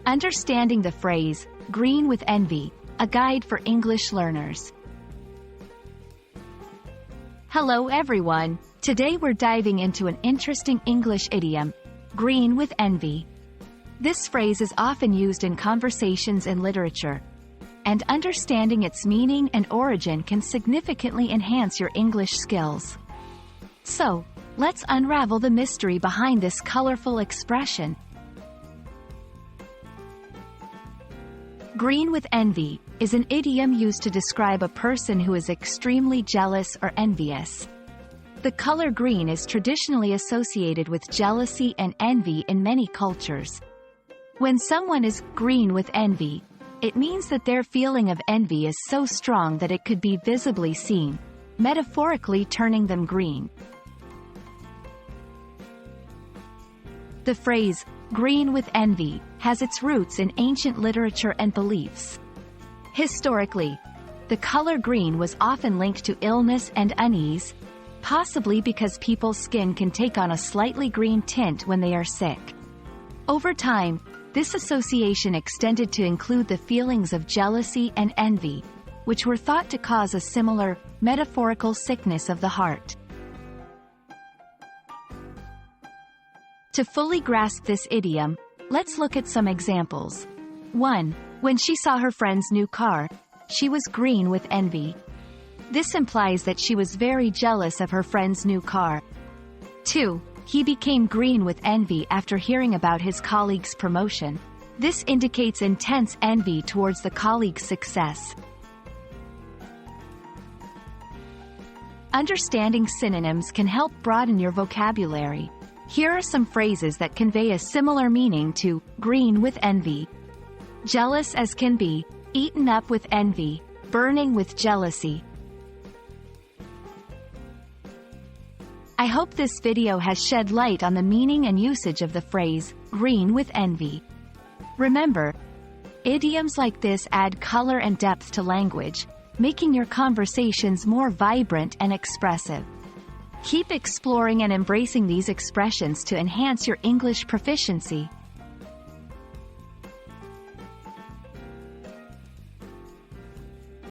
Understanding the phrase, green with envy, a guide for English learners. Hello everyone, today we're diving into an interesting English idiom, green with envy. This phrase is often used in conversations and literature, and understanding its meaning and origin can significantly enhance your English skills. So, let's unravel the mystery behind this colorful expression. Green with envy is an idiom used to describe a person who is extremely jealous or envious. The color green is traditionally associated with jealousy and envy in many cultures. When someone is green with envy, it means that their feeling of envy is so strong that it could be visibly seen, metaphorically turning them green. The phrase, green with envy, has its roots in ancient literature and beliefs. Historically, the color green was often linked to illness and unease, possibly because people's skin can take on a slightly green tint when they are sick. Over time, this association extended to include the feelings of jealousy and envy, which were thought to cause a similar, metaphorical sickness of the heart. To fully grasp this idiom, let's look at some examples. 1. When she saw her friend's new car, she was green with envy. This implies that she was very jealous of her friend's new car. 2. He became green with envy after hearing about his colleague's promotion. This indicates intense envy towards the colleague's success. Understanding synonyms can help broaden your vocabulary. Here are some phrases that convey a similar meaning to green with envy. Jealous as can be, eaten up with envy, burning with jealousy. I hope this video has shed light on the meaning and usage of the phrase, green with envy. Remember, idioms like this add color and depth to language, making your conversations more vibrant and expressive. Keep exploring and embracing these expressions to enhance your English proficiency.